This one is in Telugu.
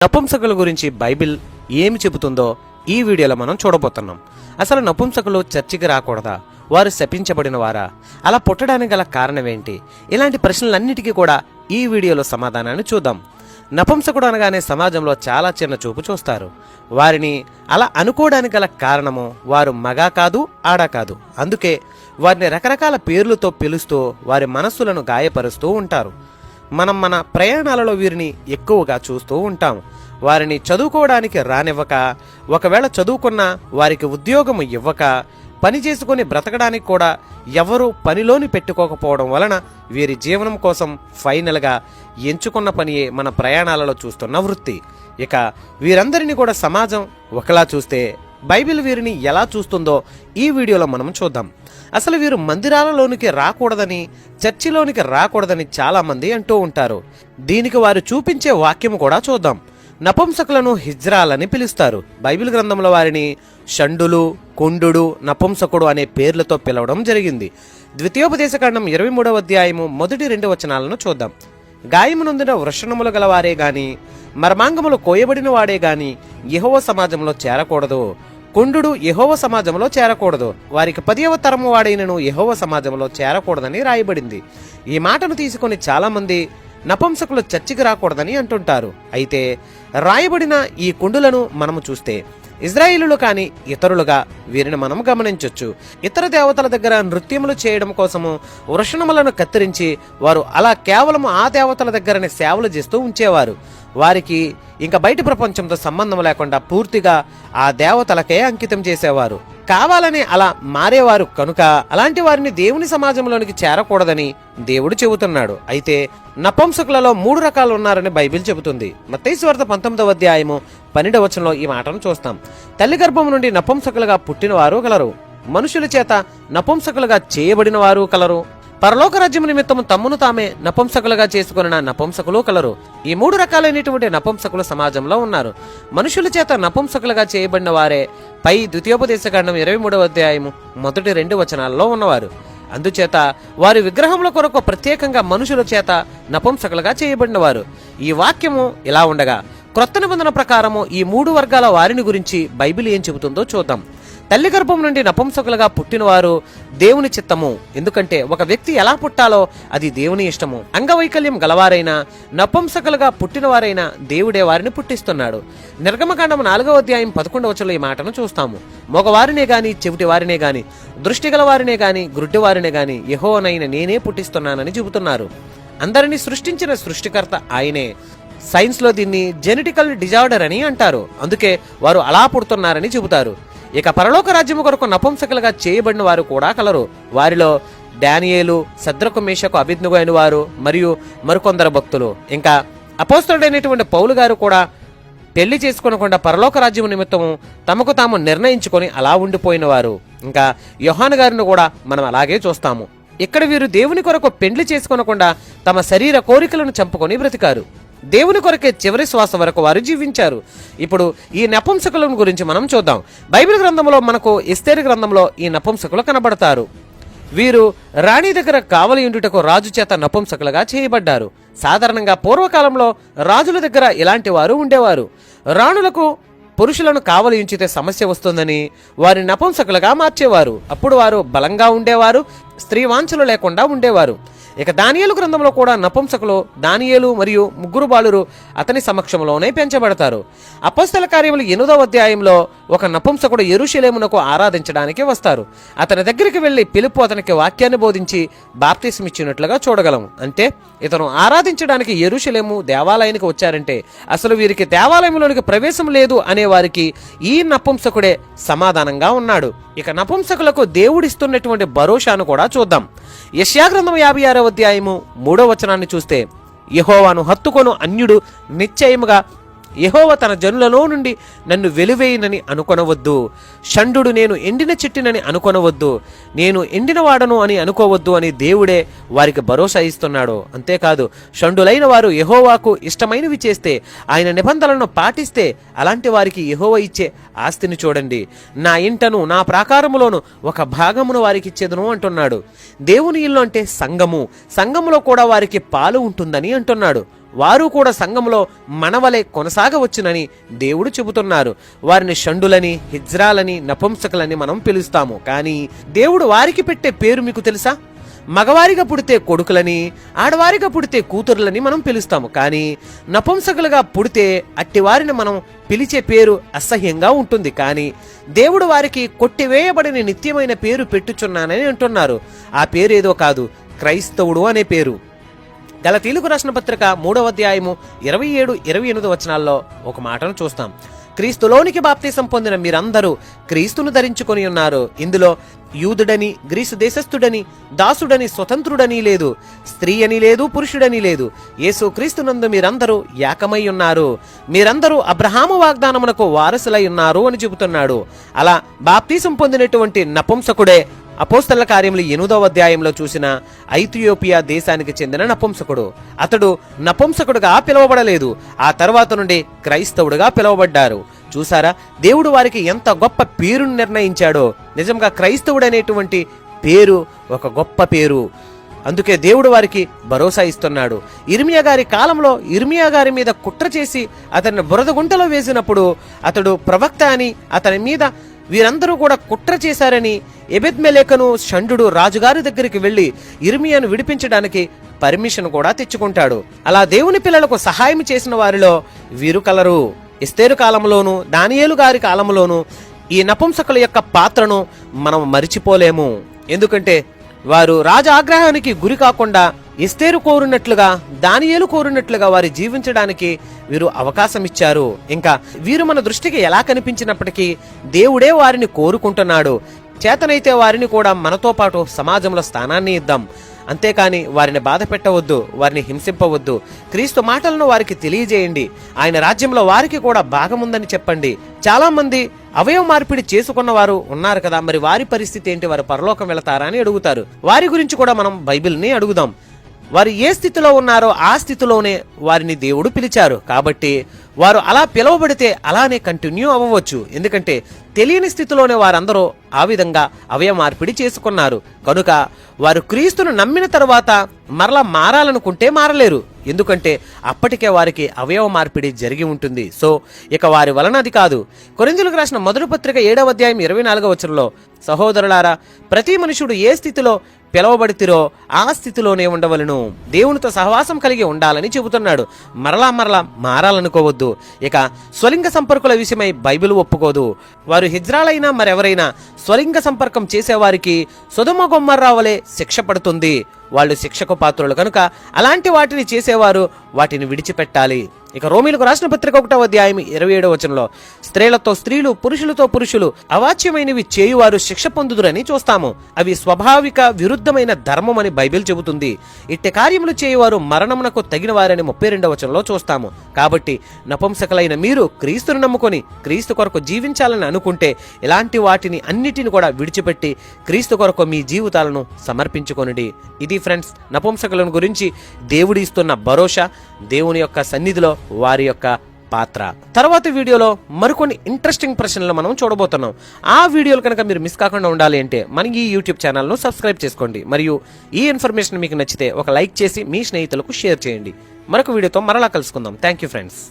నపుంసకుల గురించి బైబిల్ ఏమి చెబుతుందో ఈ వీడియోలో మనం చూడబోతున్నాం. అసలు నపుంసకులు చర్చికి రాకూడదా? వారు శపించబడిన వారా? అలా పుట్టడానికి గల కారణం ఏంటి? ఇలాంటి ప్రశ్నలన్నిటికీ కూడా ఈ వీడియోలో సమాధానాన్ని చూద్దాం. నపుంసకుడు అనగానే సమాజంలో చాలా చిన్న చూపు చూస్తారు. వారిని అలా అనుకోవడానికి గల కారణము వారు మగా కాదు, ఆడా కాదు. అందుకే వారిని రకరకాల పేర్లతో పిలుస్తూ వారి మనస్సులను గాయపరుస్తూ ఉంటారు. మనం మన ప్రయాణాలలో వీరిని ఎక్కువగా చూస్తూ ఉంటాం. వారిని చదువుకోవడానికి రానివ్వక, ఒకవేళ చదువుకున్నా వారికి ఉద్యోగం ఇవ్వక, పని చేసుకుని బ్రతకడానికి కూడా ఎవరూ పనిలోని పెట్టుకోకపోవడం వలన వీరి జీవనం కోసం ఫైనల్గా ఎంచుకున్న పనియే మన ప్రయాణాలలో చూస్తున్న వృత్తి. ఇక వీరందరినీ కూడా సమాజం ఒకలా చూస్తే బైబిల్ వీరిని ఎలా చూస్తుందో ఈ వీడియోలో మనం చూద్దాం. అసలు వీరు మందిరాలలోనికి రాకూడదని, చర్చిలోనికి రాకూడదని చాలామంది అంటూ ఉంటారు. దీనికి వారు చూపించే వాక్యం కూడా చూద్దాం. నపుంసకులను హిజ్రాలని పిలుస్తారు. బైబిల్ గ్రంథంలో వారిని షండులు, కుండు, నపుంసకుడు అనే పేర్లతో పిలవడం జరిగింది. ద్వితీయోపదేశకాండం 23వ అధ్యాయము 1-2 వచనాలను చూద్దాం. గాయము నొందిన వృషణములు గలవారే గాని, మర్మాంగములు కోయబడిన వాడే గాని యెహోవా సమాజంలో చేరకూడదు. కుండు యెహోవా సమాజంలో చేరకూడదు. వారికి 10వ తరము వాడైనను యెహోవా సమాజంలో చేరకూడదని రాయబడింది. ఈ మాటను తీసుకుని చాలామంది నపుంసకులు చర్చికి రాకూడదని అంటుంటారు. అయితే రాయబడిన ఈ కుండులను మనము చూస్తే ఇజ్రాయిలులు కానీ ఇతరులుగా వీరిని మనం గమనించవచ్చు. ఇతర దేవతల దగ్గర నృత్యములు చేయడం కోసము వృషణములను కత్తిరించి వారు అలా కేవలం ఆ దేవతల దగ్గరనే సేవలు చేస్తూ ఉంచేవారు. వారికి ఇంకా బయట ప్రపంచంతో సంబంధం లేకుండా పూర్తిగా ఆ దేవతలకే అంకితం చేసేవారు. కావాలని అలా మారేవారు కనుక అలాంటి వారిని దేవుని సమాజంలోనికి చేరకూడదని దేవుడు చెబుతున్నాడు. అయితే నపుంసకులలో 3 రకాలు ఉన్నారని బైబిల్ చెబుతుంది. మత్తయి సువార్త 19వ అధ్యాయము 12వ వచనంలో ఈ మాటను చూస్తాం. తల్లి గర్భం నుండి నపుంసకులుగా పుట్టిన వారు కలరు, మనుషుల చేత నపుంసకులుగా చేయబడిన వారు కలరు, పరలోక రాజ్యము నిమిత్తము తమ్మును తామే నపుంసకులుగా చేసుకున్న నపుంసకులు కలరు. ఈ 3 రకాలైనటువంటి నపుంసకులు సమాజంలో ఉన్నారు. మనుషుల చేత నపుంసకులుగా చేయబడిన వారే పై ద్వితీయోపదేశకాండం 23వ అధ్యాయము 1-2 వచనాలలో ఉన్నవారు. అందుచేత వారి విగ్రహముల కొరకు ప్రత్యేకంగా మనుషుల చేత నపుంసకులుగా చేయబడిన వారు. ఈ వాక్యము ఇలా ఉండగా క్రొత్త నిబంధన ప్రకారము ఈ 3 వర్గాల వారిని గురించి బైబిల్ ఏం చెబుతుందో చూద్దాం. తల్లి గర్భం నుండి నపుంసకులుగా పుట్టినవారు దేవుని చిత్తము. ఎందుకంటే ఒక వ్యక్తి ఎలా పుట్టాలో అది దేవుని ఇష్టము. అంగవైకల్యం గలవారైనా నపుంసకులుగా పుట్టినవారైనా దేవుడే వారిని పుట్టిస్తున్నాడు. నిర్గమకాండం 4వ అధ్యాయం 11వ వచనంలో ఈ మాటను చూస్తాము. మగవారినే గాని, చెవిటి వారినే గాని, దృష్టి గలవారినే గాని, గ్రుడ్డివారినే గాని యెహోవానైన నేనే పుట్టిస్తున్నానని చెబుతున్నారు. అందరినీ సృష్టించిన సృష్టికర్త ఆయనే. సైన్స్ లో దీన్ని జెనెటికల్ డిజార్డర్ అని అంటారు. అందుకే వారు అలా పుడుతున్నారని చెబుతారు. ఇక పరలోక రాజ్యము కొరకు నపుంసకులుగా చేయబడిన వారు కూడా కలరు. వారిలో డానియేలు, శద్రకు, మేషకు, అబేద్నెగో అయిన వారు మరియు మరికొందరు భక్తులు. ఇంకా అపోస్తలుడైనటువంటి పౌలు గారు కూడా పెళ్లి చేసుకోనకుండా పరలోక రాజ్యము నిమిత్తము తమకు తాము నిర్ణయించుకొని అలా ఉండిపోయిన వారు. ఇంకా యోహాను గారిని కూడా మనం అలాగే చూస్తాము. ఇక్కడ వీరు దేవుని కొరకు పెండ్లి చేసుకోనకుండా తమ శరీర కోరికలను చంపుకొని బ్రతికారు. దేవుని కొరకే చివరి శ్వాస వరకు వారు జీవించారు. ఇప్పుడు ఈ నపుంసకుల గురించి మనం చూద్దాం. బైబిల్ గ్రంథంలో మనకు ఎస్తేరు గ్రంథంలో ఈ నపుంసకులు కనబడతారు. వీరు రాణి దగ్గర కావలి ఉండుటకు రాజు చేత నపుంసకులుగా చేయబడ్డారు. సాధారణంగా పూర్వకాలంలో రాజుల దగ్గర ఇలాంటి వారు ఉండేవారు. రాణులకు పురుషులను కావలి ఉంచితే సమస్య వస్తుందని వారి నపుంసకులుగా మార్చేవారు. అప్పుడు వారు బలంగా ఉండేవారు, స్త్రీ వాంఛలు లేకుండా ఉండేవారు. ఇక దానియేలు గ్రంథంలో కూడా నపుంసకులు దానియేలు మరియు 3 బాలురు అతని సమక్షంలోనే పెంచబడతారు. అపోస్తల కార్యములు 8వ అధ్యాయంలో ఒక నపుంసకుడు యెరూషలేమునకు ఆరాధించడానికి వస్తారు. అతని దగ్గరికి వెళ్లి పిలుపు అతనికి వాక్యాన్ని బోధించి బాప్తిస్మం ఇచ్చినట్లుగా చూడగలం. అంటే ఇతను ఆరాధించడానికి యెరూషలేము దేవాలయానికి వచ్చారంటే అసలు వీరికి దేవాలయంలోనికి ప్రవేశం లేదు అనే వారికి ఈ నపుంసకుడే సమాధానంగా ఉన్నాడు. ఇక నపుంసకులకు దేవుడిస్తున్నటువంటి భరోసాను కూడా చూద్దాం. యెషయా గ్రంథం 56వ అధ్యాయము 3వ వచనాన్ని చూస్తే, యెహోవాను హత్తుకొను అన్యుడు నిశ్చయముగా యెహోవా తన జనులలో నుండి నన్ను వెలివేయనని అనుకొనవద్దు. షండు నేను ఎండిన చెట్టునని అనుకొనవద్దు, నేను ఎండినవాడను అని అనుకోవద్దు అని దేవుడే వారికి భరోసా ఇస్తున్నాడు. అంతేకాదు షండులైన వారు యెహోవాకు ఇష్టమైనవి చేస్తే, ఆయన నిబంధనలను పాటిస్తే అలాంటి వారికి యెహోవా ఇచ్చే ఆస్తిని చూడండి. నా ఇంటను నా ప్రాకారములోను ఒక భాగమును వారికి ఇచ్చేదను అంటున్నాడు. దేవుని ఇల్లు అంటే సంఘము, సంఘములో కూడా వారికి పాలు ఉంటుందని అంటున్నాడు. వారు కూడా సంఘంలో మనవలే కొనసాగవచ్చునని దేవుడు చెబుతున్నారు. వారిని షండులని, హిజ్రాలని, నపుంసకులని మనం పిలుస్తాము. కానీ దేవుడు వారికి పెట్టే పేరు మీకు తెలుసా? మగవారిగా పుడితే కొడుకులని, ఆడవారిగా పుడితే కూతురులని మనం పిలుస్తాము. కానీ నపుంసకులుగా పుడితే అట్టివారిని మనం పిలిచే పేరు అసహ్యంగా ఉంటుంది. కానీ దేవుడు వారికి కొట్టివేయబడిన నిత్యమైన పేరు పెట్టుచున్నానని అంటున్నారు. ఆ పేరు ఏదో కాదు, క్రైస్తవుడు అనే పేరు. గలతీయులకు రాసిన పత్రిక 3వ అధ్యాయము 27-28 వచనాల్లో ఒక మాటను చూస్తాం. క్రీస్తులోనికి బాప్తీసం పొందిన మీరందరూ క్రీస్తును ధరించుకొని ఉన్నారు. ఇందులో యూదుడని, గ్రీసు దేశస్థుడని, దాసుడని, స్వతంత్రుడని లేదు, స్త్రీ అని లేదు, పురుషుడని లేదు, యేసు క్రీస్తునందు మీరందరూ ఏకమై ఉన్నారు. మీరందరూ అబ్రహాము వాగ్దానమునకు వారసులై ఉన్నారు అని చెబుతున్నాడు. అలా బాప్తీసం పొందినటువంటి నపుంసకుడే అపోస్తల కార్యములు 8వ అధ్యాయంలో చూసిన ఐథియోపియా దేశానికి చెందిన నపుంసకుడు. అతడు నపుంసకుడుగా పిలువబడలేదు. ఆ తర్వాత నుండి క్రైస్తవుడుగా పిలువబడ్డారు. చూసారా, దేవుడు వారికి ఎంత గొప్ప పేరును నిర్ణయించాడో. నిజంగా క్రైస్తవుడు అనేటువంటి పేరు ఒక గొప్ప పేరు. అందుకే దేవుడు వారికి భరోసా ఇస్తున్నాడు. ఇర్మియా గారి కాలంలో ఇర్మియా గారి మీద కుట్ర చేసి అతన్ని బురద గుంటలో వేసినప్పుడు అతడు ప్రవక్త అని, అతని మీద వీరందరూ కూడా కుట్ర చేశారని ఎబెద్మెలెకును షండు రాజుగారి దగ్గరికి వెళ్లి ఇర్మియాను విడిపించడానికి పర్మిషన్ కూడా తెచ్చుకుంటాడు. అలా దేవుని పిల్లలకు సహాయం చేసిన వారిలో వీరు కలరు. ఎస్తేరు కాలంలోను, దానియేలు గారి కాలంలోను ఈ నపుంసకుల యొక్క పాత్రను మనం మరిచిపోలేము. ఎందుకంటే వారు రాజ ఆగ్రహానికి గురి కాకుండా ఎస్తేరు కోరినట్లుగా, దానియేలు కోరినట్లుగా వారి జీవించడానికి వీరు అవకాశం ఇచ్చారు. ఇంకా వీరు మన దృష్టికి ఎలా కనిపించినప్పటికీ దేవుడే వారిని కోరుకుంటున్నాడు. చేతనైతే వారిని కూడా మనతో పాటు సమాజంలో స్థానాన్ని ఇద్దాం. అంతేకాని వారిని బాధ పెట్టవద్దు, వారిని హింసింపవద్దు. క్రీస్తు మాటలను వారికి తెలియజేయండి. ఆయన రాజ్యంలో వారికి కూడా భాగముందని చెప్పండి. చాలా మంది అవయవ మార్పిడి చేసుకున్న వారు ఉన్నారు కదా, మరి వారి పరిస్థితి ఏంటి? వారు పరలోకం వెళతారా అని అడుగుతారు. వారి గురించి కూడా మనం బైబిల్ని అడుగుదాం. వారు ఏ స్థితిలో ఉన్నారో ఆ స్థితిలోనే వారిని దేవుడు పిలిచారు. కాబట్టి వారు అలా పిలువబడితే అలానే కంటిన్యూ అవ్వవచ్చు. ఎందుకంటే తెలియని స్థితిలోనే వారందరూ ఆ విధంగా అవయవ మార్పిడి చేసుకున్నారు. కనుక వారు క్రీస్తును నమ్మిన తర్వాత మరలా మారాలనుకుంటే మారలేరు. ఎందుకంటే అప్పటికే వారికి అవయవ మార్పిడి జరిగి ఉంటుంది. సో ఇక వారి వలన అది కాదు. కొరింథీయులకు రాసిన మొదటి పత్రిక 7వ అధ్యాయం 24వ వచనంలో, సహోదరులారా, ప్రతి మనుషుడు ఏ స్థితిలో పిలవబడితిరో ఆ స్థితిలోనే ఉండవలను, దేవునితో సహవాసం కలిగి ఉండాలని చెబుతున్నాడు. మరలా మారాలనుకోవద్దు. ఇక స్వలింగ సంపర్కుల విషయమై బైబిల్ ఒప్పుకోదు. వారు హిజ్రాలైనా మరెవరైనా స్వలింగ సంపర్కం చేసేవారికి సొదొమ గొమొర్రా వలె శిక్ష పడుతుంది. వాళ్ళు శిక్షకు పాత్రులు. కనుక అలాంటి వాటిని చేసేవారు వాటిని విడిచిపెట్టాలి. ఇక రోమీయులకు రాసిన పత్రిక 1వ అధ్యాయం 27వ వచనంలో, స్త్రీలతో స్త్రీలు, పురుషులతో పురుషులు అవాచ్యమైనవి చేయువారు శిక్ష పొందుదురని చూస్తాము. అవి స్వాభావిక విరుద్ధమైన ధర్మం అని బైబిల్ చెబుతుంది. ఇట్టి కార్యములు చేయువారు మరణమునకు తగిన వారని 32వ వచనంలో చూస్తాము. కాబట్టి నపుంసకులైన మీరు క్రీస్తును నమ్ముకొని క్రీస్తు కొరకు జీవించాలని అనుకుంటే ఇలాంటి వాటిని అన్నిటిని కూడా విడిచిపెట్టి క్రీస్తు కొరకు మీ జీవితాలను సమర్పించుకొనిడి. ఇది ఫ్రెండ్స్, నపుంసకులను గురించి దేవుడు ఇస్తున్న భరోసా, దేవుని యొక్క సన్నిధిలో వారి యొక్క పాత్ర. తర్వాత వీడియోలో మరికొన్ని ఇంట్రెస్టింగ్ ప్రశ్నలు మనం చూడబోతున్నాం. ఆ వీడియోలు కనుక మీరు మిస్ కాకుండా ఉండాలి అంటే మన ఈ యూట్యూబ్ ఛానల్ను సబ్స్క్రైబ్ చేసుకోండి. మరియు ఈ ఇన్ఫర్మేషన్ మీకు నచ్చితే ఒక లైక్ చేసి మీ స్నేహితులకు షేర్ చేయండి. మరొక వీడియోతో మరలా కలుసుకుందాం. Thank you friends.